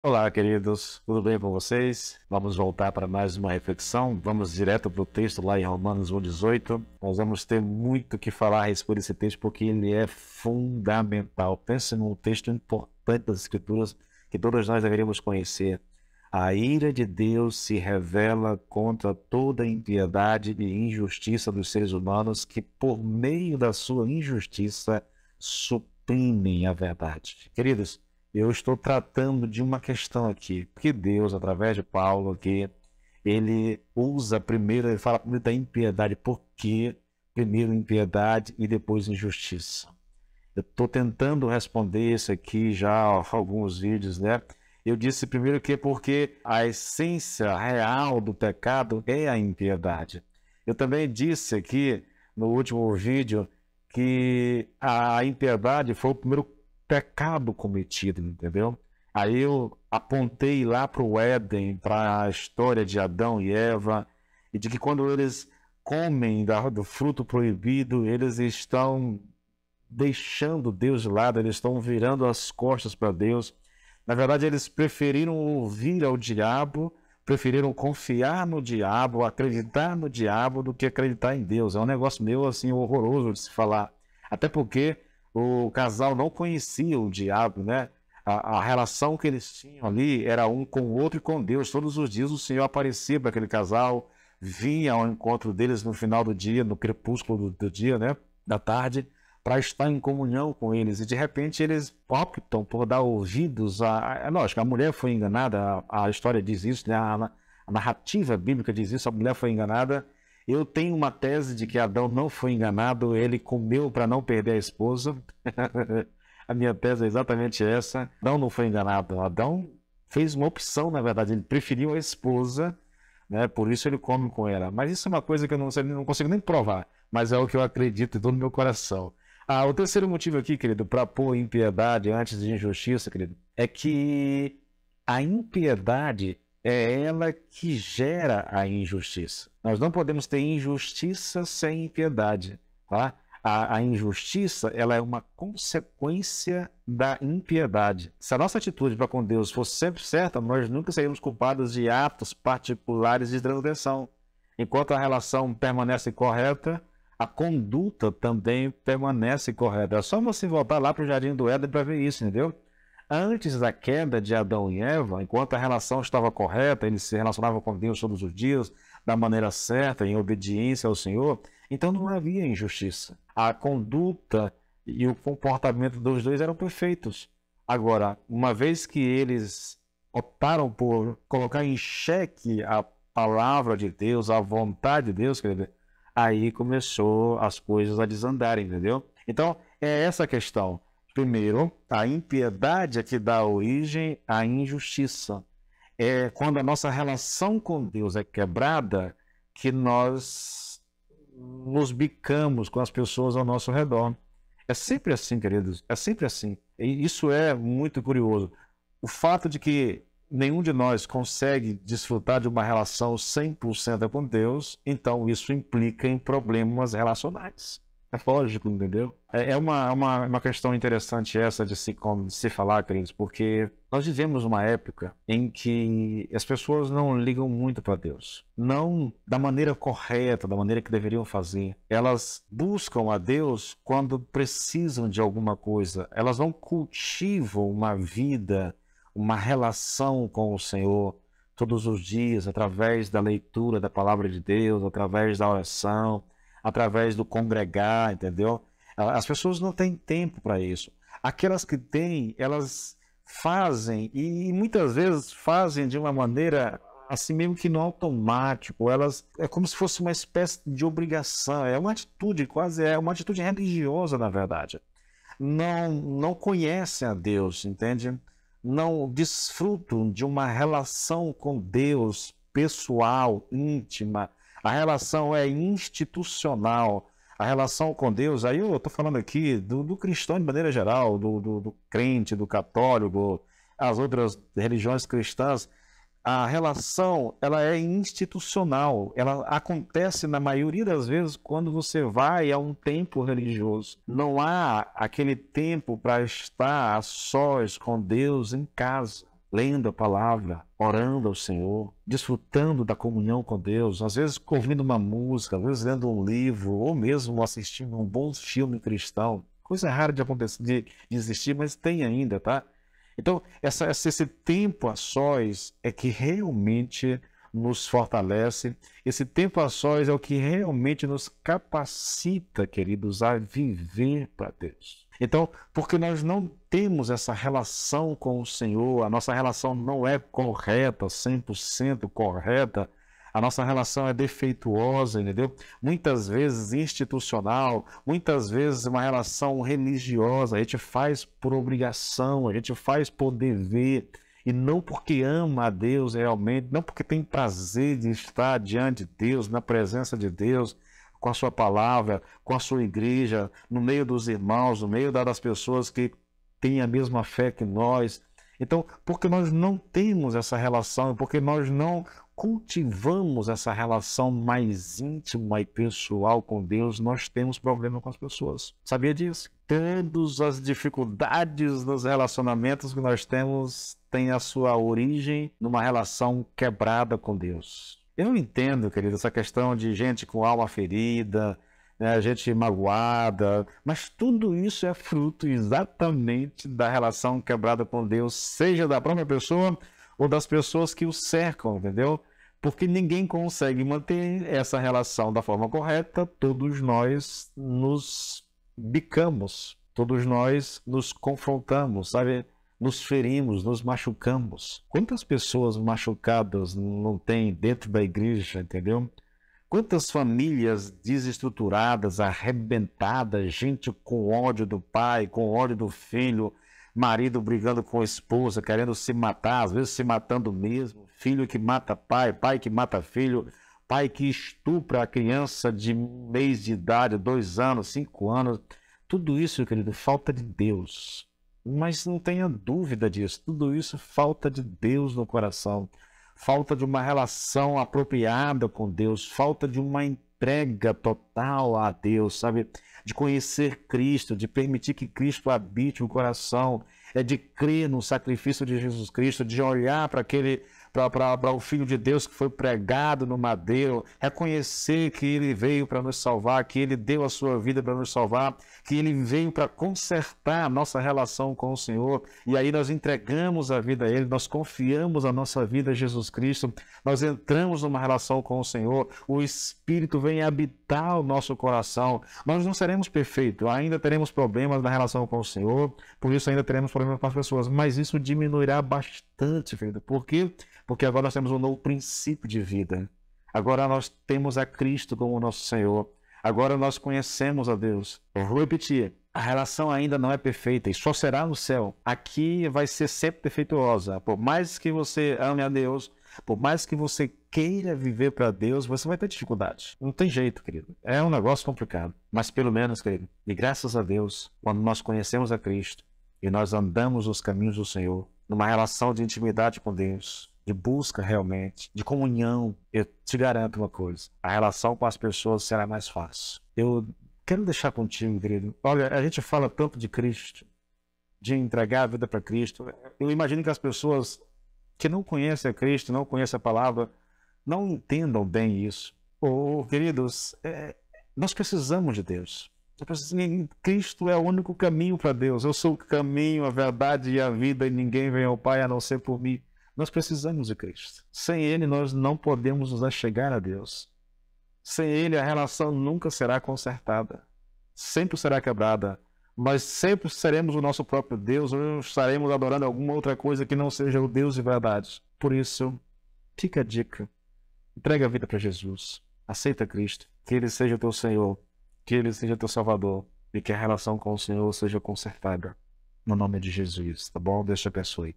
Olá, queridos, tudo bem com vocês? Vamos voltar para mais uma reflexão. Vamos direto para o texto lá em Romanos 1,18. Nós vamos ter muito que falar a respeito desse texto porque ele é fundamental. Pense num texto importante das Escrituras que todos nós deveríamos conhecer. A ira de Deus se revela contra toda impiedade e injustiça dos seres humanos que, por meio da sua injustiça, suprimem a verdade. Queridos, eu estou tratando de uma questão aqui, que Deus, através de Paulo, aqui, ele usa primeiro, ele fala primeiro da impiedade, por que primeiro impiedade e depois injustiça? Eu estou tentando responder isso aqui já há alguns vídeos, né? Eu disse primeiro que é porque a essência real do pecado é a impiedade. Eu também disse aqui no último vídeo que a impiedade foi o primeiro pecado cometido, entendeu? Aí eu apontei lá para o Éden, para a história de Adão e Eva, e de que quando eles comem do fruto proibido, eles estão deixando Deus de lado, eles estão virando as costas para Deus. Na verdade, eles preferiram ouvir ao diabo, preferiram confiar no diabo, acreditar no diabo, do que acreditar em Deus. É um negócio meio assim horroroso de se falar. Até porque o casal não conhecia o diabo, né? A relação que eles tinham ali era um com o outro e com Deus. Todos os dias o Senhor aparecia para aquele casal, vinha ao encontro deles no final do dia, no crepúsculo do dia, né? Da tarde, para estar em comunhão com eles. E de repente eles optam por dar ouvidos a... É lógico, a mulher foi enganada, a história diz isso, né? A narrativa bíblica diz isso, a mulher foi enganada. Eu tenho uma tese de que Adão não foi enganado, ele comeu para não perder a esposa. A minha tese é exatamente essa. Adão não foi enganado. Adão fez uma opção, na verdade, ele preferiu a esposa, né? Por isso ele come com ela. Mas isso é uma coisa que eu não consigo nem provar, mas é o que eu acredito em todo o meu coração. O terceiro motivo aqui, querido, para pôr impiedade antes de injustiça, querido, é que a impiedade é ela que gera a injustiça. Nós não podemos ter injustiça sem impiedade, tá? A injustiça, ela é uma consequência da impiedade. Se a nossa atitude para com Deus fosse sempre certa, nós nunca seríamos culpados de atos particulares de transgressão. Enquanto a relação permanece correta, a conduta também permanece correta. É só você voltar lá para o Jardim do Éden para ver isso, entendeu? Antes da queda de Adão e Eva, enquanto a relação estava correta, eles se relacionavam com Deus todos os dias, da maneira certa, em obediência ao Senhor, então não havia injustiça. A conduta e o comportamento dos dois eram perfeitos. Agora, uma vez que eles optaram por colocar em xeque a palavra de Deus, a vontade de Deus, quer dizer, aí começou as coisas a desandarem, entendeu? Então, é essa a questão. Primeiro, a impiedade é que dá origem à injustiça. É quando a nossa relação com Deus é quebrada que nós nos bicamos com as pessoas ao nosso redor. É sempre assim, queridos, é sempre assim. E isso é muito curioso. O fato de que nenhum de nós consegue desfrutar de uma relação 100% com Deus, então isso implica em problemas relacionais. É lógico, entendeu? É uma questão interessante essa de se falar, queridos, porque nós vivemos uma época em que as pessoas não ligam muito para Deus. Não da maneira correta, da maneira que deveriam fazer. Elas buscam a Deus quando precisam de alguma coisa. Elas não cultivam uma vida, uma relação com o Senhor todos os dias, através da leitura da palavra de Deus, através da oração, através do congregar, entendeu? As pessoas não têm tempo para isso. Aquelas que têm, elas fazem, e muitas vezes fazem de uma maneira assim mesmo que no automático. Elas é como se fosse uma espécie de obrigação, é uma atitude, quase é uma atitude religiosa, na verdade. Não conhecem a Deus, entende? Não desfrutam de uma relação com Deus pessoal, íntima. A relação é institucional. A relação com Deus, aí eu estou falando aqui do cristão de maneira geral, do crente, do católico, as outras religiões cristãs. A relação, ela é institucional. Ela acontece na maioria das vezes quando você vai a um templo religioso. Não há aquele tempo para estar a sós com Deus em casa. lendo a palavra, orando ao Senhor, desfrutando da comunhão com Deus, às vezes ouvindo uma música, às vezes lendo um livro, ou mesmo assistindo um bom filme cristão. Coisa rara de acontecer, de existir, mas tem ainda, tá? Então, esse tempo a sós é que realmente nos fortalece. Esse tempo a sós é o que realmente nos capacita, queridos, a viver para Deus. Então, porque nós não temos essa relação com o Senhor, a nossa relação não é correta, 100% correta, a nossa relação é defeituosa, entendeu? Muitas vezes institucional, muitas vezes uma relação religiosa, a gente faz por obrigação, a gente faz por dever, e não porque ama a Deus realmente, não porque tem prazer de estar diante de Deus, na presença de Deus, com a sua palavra, com a sua igreja, no meio dos irmãos, no meio das pessoas que têm a mesma fé que nós. Então, porque nós não temos essa relação, porque nós não cultivamos essa relação mais íntima e pessoal com Deus, nós temos problema com as pessoas. Sabia disso? Todas as dificuldades nos relacionamentos que nós temos têm a sua origem numa relação quebrada com Deus. Eu entendo, querido, essa questão de gente com alma ferida, né, gente magoada, mas tudo isso é fruto exatamente da relação quebrada com Deus, seja da própria pessoa ou das pessoas que o cercam, entendeu? Porque ninguém consegue manter essa relação da forma correta, todos nós nos bicamos, todos nós nos confrontamos, sabe? Nos ferimos, nos machucamos. Quantas pessoas machucadas não tem dentro da igreja, entendeu? Quantas famílias desestruturadas, arrebentadas, gente com ódio do pai, com ódio do filho, marido brigando com a esposa, querendo se matar, às vezes se matando mesmo, filho que mata pai, pai que mata filho, pai que estupra a criança de 1 mês de idade, 2 anos, 5 anos. Tudo isso, querido, falta de Deus. Mas não tenha dúvida disso, tudo isso falta de Deus no coração, falta de uma relação apropriada com Deus, falta de uma entrega total a Deus, sabe? De conhecer Cristo, de permitir que Cristo habite o coração, de crer no sacrifício de Jesus Cristo, de olhar para o Filho de Deus que foi pregado no madeiro, reconhecer que Ele veio para nos salvar, que Ele deu a sua vida para nos salvar, que Ele veio para consertar a nossa relação com o Senhor, e aí nós entregamos a vida a Ele, nós confiamos a nossa vida a Jesus Cristo, nós entramos numa relação com o Senhor, o Espírito vem habitar o nosso coração. Nós não seremos perfeitos, ainda teremos problemas na relação com o Senhor, por isso ainda teremos problemas com as pessoas, mas isso diminuirá bastante, filho. Por quê? Porque agora nós temos um novo princípio de vida. Agora nós temos a Cristo como nosso Senhor. Agora nós conhecemos a Deus. Eu vou repetir, a relação ainda não é perfeita e só será no céu. Aqui vai ser sempre defeituosa. Por mais que você ame a Deus, por mais que você queira viver para Deus, você vai ter dificuldade. Não tem jeito, querido. É um negócio complicado. Mas pelo menos, querido, e graças a Deus, quando nós conhecemos a Cristo e nós andamos os caminhos do Senhor, numa relação de intimidade com Deus, de busca realmente, de comunhão, eu te garanto uma coisa, a relação com as pessoas será mais fácil. Eu quero deixar contigo, querido. Olha, a gente fala tanto de Cristo, de entregar a vida para Cristo. Eu imagino que as pessoas que não conhecem a Cristo, não conhecem a palavra, não entendam bem isso. Queridos, nós precisamos de Deus. Cristo é o único caminho para Deus. Eu sou o caminho, a verdade e a vida, e ninguém vem ao Pai a não ser por mim. Nós precisamos de Cristo. Sem Ele, nós não podemos nos achegar a Deus. Sem Ele, a relação nunca será consertada. Sempre será quebrada. Nós sempre seremos o nosso próprio Deus, ou estaremos adorando alguma outra coisa que não seja o Deus de verdade. Por isso, fica a dica. Entrega a vida para Jesus. Aceita Cristo. Que Ele seja o teu Senhor. Que Ele seja o teu Salvador. E que a relação com o Senhor seja consertada. No nome de Jesus. Tá bom? Deus te abençoe.